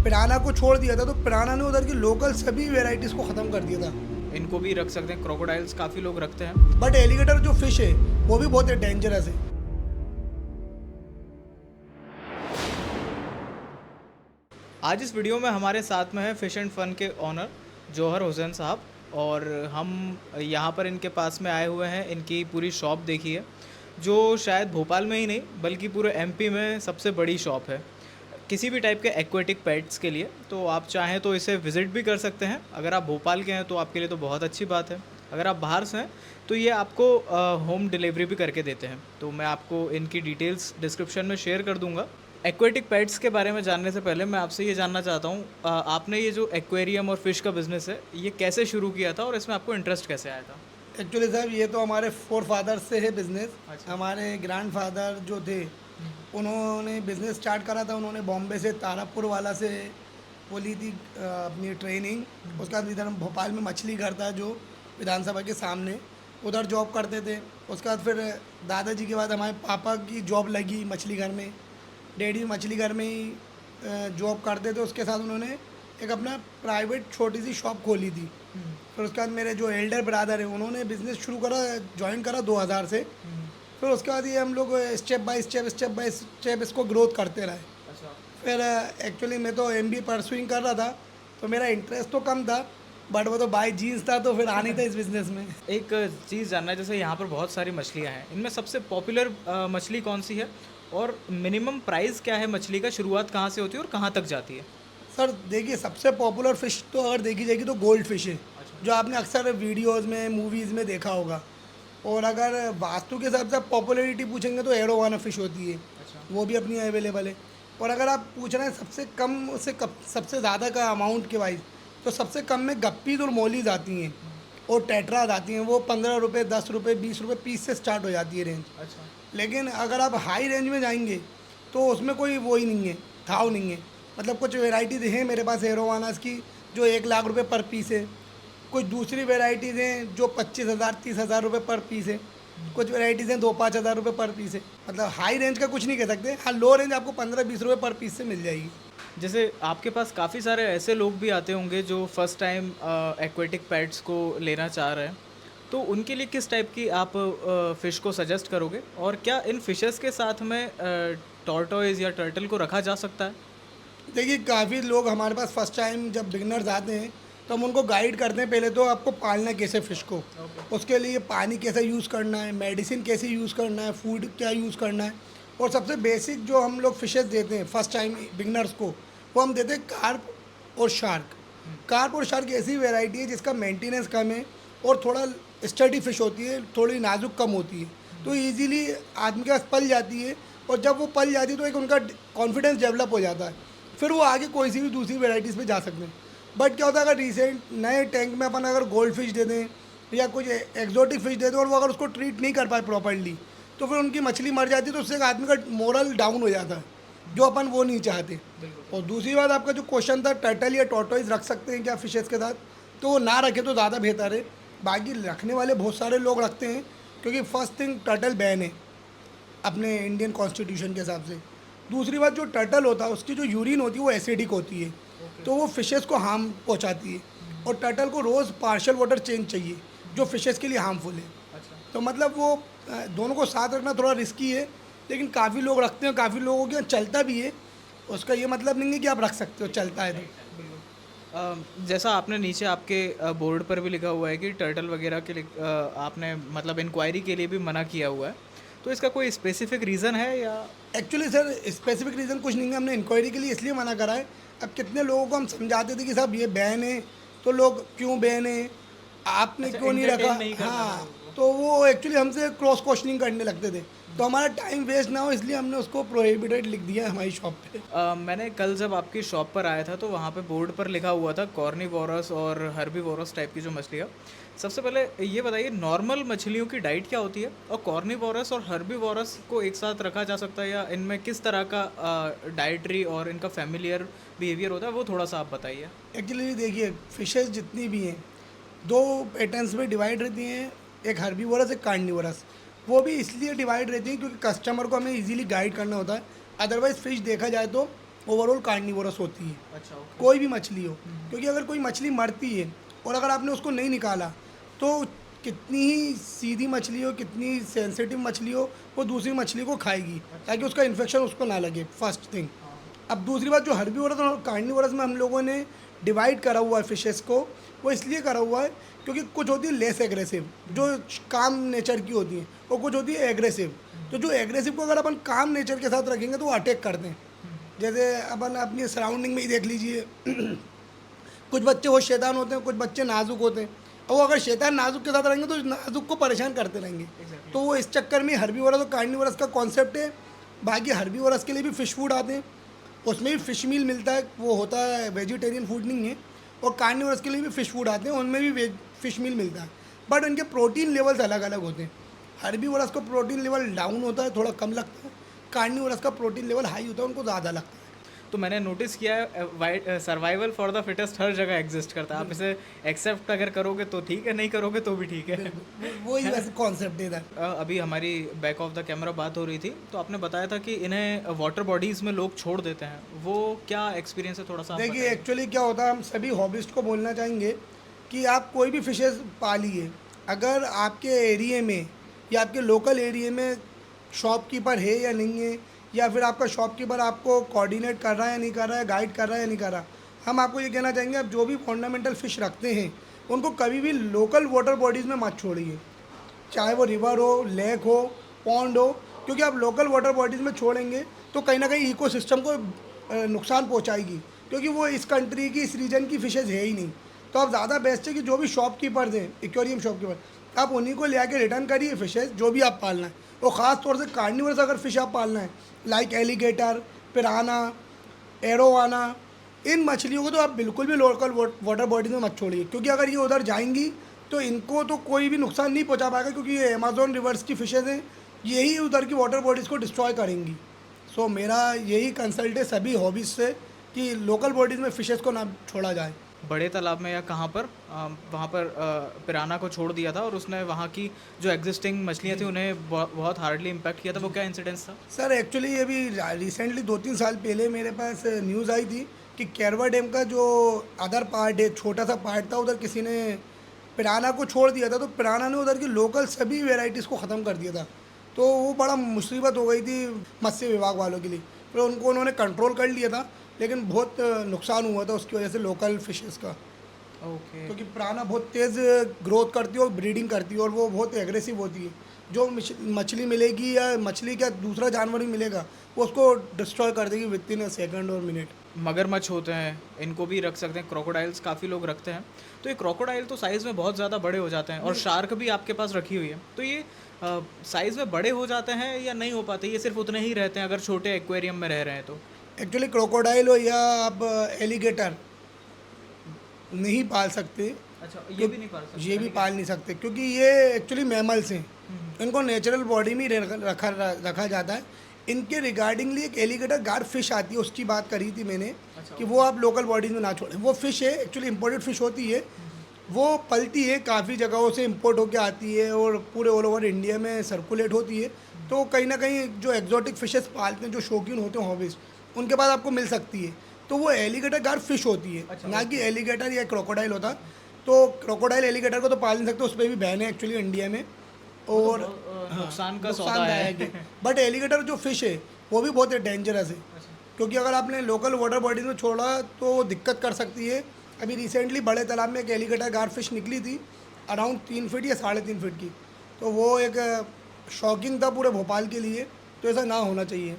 पिराना को छोड़ दिया था, तो पिराना ने उधर की लोकल सभी वेराइटीज़ को ख़त्म कर दिया था। इनको भी रख सकते हैं, क्रोकोडाइल्स काफ़ी लोग रखते हैं। बट एलिगेटर जो फिश है वो भी बहुत डेंजरस है। आज इस वीडियो में हमारे साथ में है फ़िश एंड फन के ऑनर जौहर हुसैन साहब, और हम यहाँ पर इनके पास में आए हुए हैं। इनकी पूरी शॉप देखी है, जो शायद भोपाल में ही नहीं बल्कि पूरे एमपी में सबसे बड़ी शॉप है किसी भी टाइप के एक्वेटिक पेट्स के लिए। तो आप चाहें तो इसे विज़िट भी कर सकते हैं। अगर आप भोपाल के हैं तो आपके लिए तो बहुत अच्छी बात है। अगर आप बाहर से हैं तो ये आपको होम डिलीवरी भी करके देते हैं। तो मैं आपको इनकी डिटेल्स डिस्क्रिप्शन में शेयर कर दूंगा। एक्वेटिक पेट्स के बारे में जानने से पहले मैं आपसे ये जानना चाहता हूँ, आपने ये जो एक्वेरियम और फिश का बिज़नेस है ये कैसे शुरू किया था और इसमें आपको इंटरेस्ट कैसे आया था? एक्चुअली साहब ये तो हमारे फोर फादर से है बिज़नेस। अच्छा। हमारे ग्रैंड फादर जो थे उन्होंने बिज़नेस स्टार्ट करा था। उन्होंने बॉम्बे से तारापुर वाला से वो ली थी अपनी ट्रेनिंग। उसके बाद इधर भोपाल में मछली घर था जो विधानसभा के सामने, उधर जॉब करते थे। उसके बाद फिर दादाजी के बाद हमारे पापा की जॉब लगी मछली घर में। डैडी मछली घर में ही जॉब करते थे। उसके साथ उन्होंने एक अपना प्राइवेट छोटी सी शॉप खोली थी। फिर उसके बाद मेरे जो एल्डर ब्रदर है उन्होंने बिज़नेस शुरू करा, ज्वाइन करा 2000 से। फिर उसके बाद ये हम लोग स्टेप बाय स्टेप इसको ग्रोथ करते रहे। अच्छा। फिर एक्चुअली मैं तो MBA परसुइंग कर रहा था, तो मेरा इंटरेस्ट तो कम था, बट वो तो बाय जीन्स था, तो फिर आनी था इस बिज़नेस में। एक चीज़ जानना है, जैसे यहाँ पर बहुत सारी मछलियाँ हैं, इनमें सबसे पॉपुलर मछली कौन सी है और मिनिमम प्राइस क्या है मछली का? शुरुआत कहाँ से होती है और कहाँ तक जाती है? सर देखिए, सबसे पॉपुलर फ़िश तो अगर देखी जाएगी तो गोल्ड फिश है, जो आपने अक्सर वीडियोज़ में मूवीज़ में देखा होगा। और अगर वास्तु के हिसाब से आप पॉपुलैरिटी पूछेंगे तो एरोवाना फ़िश होती है, वो भी अपनी अवेलेबल है। और अगर आप पूछ रहे हैं सबसे कम से सबसे ज़्यादा का अमाउंट के वाइज, तो सबसे कम में गप्पीज़ और मोलीज आती हैं और टेट्राज आती हैं। वो 15 रुपये, 10 रुपये, 20 रुपये पीस से स्टार्ट हो जाती है रेंज। अच्छा। लेकिन अगर आप हाई रेंज में जाएंगे तो उसमें कोई वो ही नहीं है, थाव नहीं है। मतलब कुछ वेराइटीज़ हैं मेरे पास एरोवानास की जो 1 लाख रुपए पर पीस है। कुछ दूसरी वेराइटीज़ हैं जो 25,000 30,000 रुपये पर पीस है। कुछ वेराइटीज़ हैं 2-5 हज़ार रुपये पर पीस है। मतलब हाई रेंज का कुछ नहीं कह सकते। हाँ, लो रेंज आपको 15-20 रुपये पर पीस से मिल जाएगी। जैसे आपके पास काफ़ी सारे ऐसे लोग भी आते होंगे जो फर्स्ट टाइम एक्वेटिक पेट्स को लेना चाह रहे हैं, तो उनके लिए किस टाइप की आप फ़िश को सजेस्ट करोगे? और क्या इन फिशेस के साथ में टॉर्टोइज़ या टर्टल को रखा जा सकता है? देखिए, काफ़ी लोग हमारे पास फर्स्ट टाइम जब बिगनर्स आते हैं तो हम उनको गाइड करते हैं। पहले तो आपको पालना कैसे फ़िश को, उसके लिए पानी कैसे यूज़ करना है, मेडिसिन कैसे यूज़ करना है, फूड क्या यूज़ करना है। और सबसे बेसिक जो हम लोग फिशेस देते हैं फर्स्ट टाइम बिगनर्स को, वो हम देते हैं कार्प और शार्क। कार्प और शार्क ऐसी वेराइटी है जिसका मेंटेनेंस कम है और थोड़ा स्टडी फिश होती है, थोड़ी नाजुक कम होती है, तो ईजीली आदमी के पास पल जाती है। और जब वो पल जाती है तो एक उनका कॉन्फिडेंस डेवलप हो जाता है, फिर वो आगे कोई सी भी दूसरी वेराइटीज़ पे जा सकते हैं। बट क्या होता है, अगर रिसेंट नए टैंक में अपन अगर गोल्ड फिश दे दें या कुछ एक्जोटिक फिश दे दें और वो अगर उसको ट्रीट नहीं कर पाए प्रॉपर्ली, तो फिर उनकी मछली मर जाती है, तो उससे एक आदमी का मोरल डाउन हो जाता है, जो अपन वो नहीं चाहते। और दूसरी बात, आपका जो क्वेश्चन था टर्टल या टॉर्टोइज रख सकते हैं क्या फिशेज़ के साथ, तो वो ना रखे तो ज़्यादा बेहतर है। बाकी रखने वाले बहुत सारे लोग रखते हैं, क्योंकि फर्स्ट थिंग टर्टल बैन है अपने इंडियन कॉन्स्टिट्यूशन के हिसाब से। दूसरी बात, जो टर्टल होता है उसकी जो यूरिन होती है वो एसिडिक होती है, तो वो फिशेस को हार्म पहुंचाती है। और टर्टल को रोज़ पार्शियल वाटर चेंज चाहिए, जो फिशेस के लिए हार्मफुल है। अच्छा। तो मतलब वो दोनों को साथ रखना थोड़ा रिस्की है, लेकिन काफ़ी लोग रखते हैं, काफ़ी लोगों के यहाँ चलता भी है। उसका ये मतलब नहीं है कि आप रख सकते हो, चलता है तो। जैसा आपने नीचे आपके बोर्ड पर भी लिखा हुआ है कि टर्टल वगैरह के लिए आपने मतलब इंक्वायरी के लिए भी मना किया हुआ है, तो इसका कोई स्पेसिफिक रीज़न है या? एक्चुअली सर, स्पेसिफिक रीज़न कुछ नहीं है। हमने इंक्वायरी के लिए इसलिए मना करा है। अब कितने लोगों को हम समझाते थे कि साहब ये बैन है, तो लोग क्यों बैन है, आपने अच्छा, क्यों नहीं रखा। entertain नहीं करना था हाँ, लोगों तो वो एक्चुअली हमसे क्रॉस क्वेश्चनिंग करने लगते थे, तो हमारा टाइम वेस्ट ना हो इसलिए हमने उसको प्रोहिबिटेड लिख दिया है हमारी शॉप पे। मैंने कल जब आपकी शॉप पर आया था तो वहाँ पे बोर्ड पर लिखा हुआ था कॉर्निवोरस और हर्बीवोरस टाइप की जो मछलियाँ। सबसे पहले ये बताइए, नॉर्मल मछलियों की डाइट क्या होती है और कॉर्निवोरस और हर्बीवोरस को एक साथ रखा जा सकता है या इनमें किस तरह का डाइटरी और इनका फैमिलियर बिहेवियर होता है, वो थोड़ा सा आप बताइए। एक्चुअली देखिए, फिशेज जितनी भी हैं 2 पैटर्न्स में डिवाइड रहती हैं, एक हर्बीवोरस एक कार्निवोरस। वो भी इसलिए डिवाइड रहती हैं क्योंकि कस्टमर को हमें इजीली गाइड करना होता है। अदरवाइज़ फ़िश देखा जाए तो ओवरऑल कार्निवोरस होती है, अच्छा, ओके। कोई भी मछली हो। क्योंकि अगर कोई मछली मरती है और अगर आपने उसको नहीं निकाला तो कितनी ही सीधी मछली हो, कितनी सेंसिटिव मछली हो, वो दूसरी मछली को खाएगी ताकि उसका इन्फेक्शन उसको ना लगे, फर्स्ट थिंग। अब दूसरी बात, जो हर्बीवोरस और कार्निवोरस में हम लोगों ने डिवाइड करा हुआ है फिशेस को, वो इसलिए करा हुआ है क्योंकि कुछ होती है लेस एग्रेसिव, जो काम नेचर की होती हैं, और कुछ होती है एग्रेसिव। तो जो एग्रेसिव को अगर अपन काम नेचर के साथ रखेंगे तो वो अटैक करते हैं। जैसे अपन अपनी सराउंडिंग में ही देख लीजिए, कुछ बच्चे वो शैतान होते हैं, कुछ बच्चे नाजुक होते हैं, और वो अगर शैतान नाजुक के साथ रहेंगे तो नाजुक को परेशान करते रहेंगे। तो वो इस चक्कर में हर्बीवोरस और कार्निवोरस का कॉन्सेप्ट है। बाकी हर्बीवोरस के लिए भी फ़िश फूड आते हैं, उसमें भी फ़िश मील मिलता है, वो होता है वेजिटेरियन फूड नहीं है। और कार्निवोरस के लिए भी फ़िश फूड आते हैं, उनमें भी वेज फ़िश मील मिलता है, बट उनके प्रोटीन लेवल्स अलग अलग होते हैं। हर्बीवोरस का प्रोटीन लेवल डाउन होता है, थोड़ा कम लगता है। कार्निवोरस का प्रोटीन लेवल हाई होता है, उनको ज़्यादा लगता है। तो मैंने नोटिस किया है सर्वाइवल फॉर द फिटेस्ट हर जगह एग्जिस्ट करता है। आप इसे एक्सेप्ट अगर करोगे तो ठीक है, नहीं करोगे तो भी ठीक है। वही वैसे कॉन्सेप्ट है इधर। अभी हमारी बैक ऑफ द कैमरा बात हो रही थी, तो आपने बताया था कि इन्हें वाटर बॉडीज़ में लोग छोड़ देते हैं, वो क्या एक्सपीरियंस है, थोड़ा सा आप देखिए, बताइए। एक्चुअली क्या होता है, हम सभी हॉबिस्ट को बोलना चाहेंगे कि आप कोई भी फिशेस पालिए, अगर आपके एरिया में या आपके लोकल एरिया में शॉपकीपर है या नहीं है, या फिर आपका शॉपकीपर आपको कोऑर्डिनेट कर रहा है या नहीं कर रहा है, गाइड कर रहा है या नहीं कर रहा, हम आपको ये कहना चाहेंगे, आप जो भी फंडामेंटल फ़िश रखते हैं उनको कभी भी लोकल वाटर बॉडीज़ में मत छोड़िए, चाहे वो रिवर हो, लेक हो, पॉन्ड हो। क्योंकि आप लोकल वाटर बॉडीज़ में छोड़ेंगे तो कहीं ना कहीं इकोसिस्टम को नुकसान पहुंचाएगी, क्योंकि वो इस कंट्री की, इस रीजन की फ़िशेज़ है ही नहीं। तो आप ज़्यादा बेस्ट है कि जो भी शॉपकीपर्स हैं, एक्वेरियम शॉपकीपर, आप उन्हीं को ले आके रिटर्न करिए फ़िशेज़ जो भी आप पालना है। और ख़ास तौर से कार्निवोरस अगर फ़िश आप पालना है, लाइक एलिगेटर, पिराना, एरोवाना, इन मछलियों को तो आप बिल्कुल भी लोकल वाटर बॉडीज़ में मत छोड़िए, क्योंकि अगर ये उधर जाएंगी तो इनको तो कोई भी नुकसान नहीं पहुंचा पाएगा, क्योंकि ये अमेज़न रिवर्स की फ़िशेज़ हैं, यही उधर की वाटर बॉडीज़ को डिस्ट्रॉय करेंगी। सो मेरा यही कंसल्ट है सभी हॉबीज़ से कि लोकल बॉडीज़ में फ़िशेज़ को ना छोड़ा जाए। बड़े तालाब में या कहाँ पर वहाँ पर पिराना को छोड़ दिया था और उसने वहाँ की जो एग्जिस्टिंग मछलियाँ थी उन्हें बहुत हार्डली इम्पैक्ट किया था। वो क्या इंसिडेंस था? सर एक्चुअली ये भी रिसेंटली 2-3 साल पहले मेरे पास न्यूज़ आई थी कि कैरवा डैम का जो अदर पार्ट है, छोटा सा पार्ट था, उधर किसी ने पिराना को छोड़ दिया था। तो पिराना ने उधर की लोकल सभी वेराइटीज़ को ख़त्म कर दिया था। तो वो बड़ा मुसीबत हो गई थी मत्स्य विभाग वालों के लिए। फिर उनको उन्होंने कंट्रोल कर लिया था, लेकिन बहुत नुकसान हुआ था उसकी वजह से लोकल फिशेज़ का। ओके। क्योंकि पिराना बहुत तेज़ ग्रोथ करती है और ब्रीडिंग करती है, और वो बहुत एग्रेसिव होती है। जो मछली मिलेगी या मछली क्या दूसरा जानवर भी मिलेगा, वो उसको डिस्ट्रॉय कर देगी विद इन अ सेकंड और मिनट। मगरमच्छ होते हैं, इनको भी रख सकते हैं। क्रोकोडाइल्स काफ़ी लोग रखते हैं। तो ये क्रोकोडाइल तो साइज़ में बहुत ज़्यादा बड़े हो जाते हैं, और शार्क भी आपके पास रखी हुई है। तो ये साइज़ में बड़े हो जाते हैं या नहीं हो पाते? ये सिर्फ उतने ही रहते हैं अगर छोटे एक्वेरियम में रह रहे हैं तो? एक्चुअली क्रोकोडाइल हो या आप एलिगेटर नहीं पाल सकते। अच्छा, ये भी नहीं पाल सकते? ये भी पाल नहीं सकते क्योंकि ये एक्चुअली मैमल्स हैं, इनको नेचुरल बॉडी में ही रखा जाता है। इनके रिगार्डिंगली एक एलिगेटर गार्ड फिश आती है, उसकी बात करी थी मैंने कि वो आप लोकल बॉडीज में ना छोड़ें। वो फ़िश है, एक्चुअली इम्पोर्टेड फ़िश होती है, वो पलती है, काफ़ी जगहों से इम्पोर्ट होकर आती है और पूरे ऑल ओवर इंडिया में सर्कुलेट होती है। तो कहीं ना कहीं जो एक्जॉटिक फ़िशेस पालते हैं, जो शौकीन होते हैं हॉबीज़, उनके पास आपको मिल सकती है। तो वो एलिगेटर गार्ड फिश होती है, अच्छा, ना कि एलिगेटर या क्रोकोडाइल होता। तो क्रोकोडाइल एलिगेटर को तो पाल नहीं सकते, उस पर भी बैन है एक्चुअली इंडिया में। और नुकसान का सौदा है। बट एलिगेटर जो फिश है वो भी बहुत डेंजरस है, क्योंकि अगर आपने लोकल वाटर बॉडीज में छोड़ा तो दिक्कत कर सकती है। अभी रिसेंटली बड़े तालाब में एक एलिगेटर गार्ड फिश निकली थी, अराउंड 3 फीट या 3.5 फीट की। तो वो एक शॉकिंग था पूरे भोपाल के लिए। तो ऐसा ना होना चाहिए।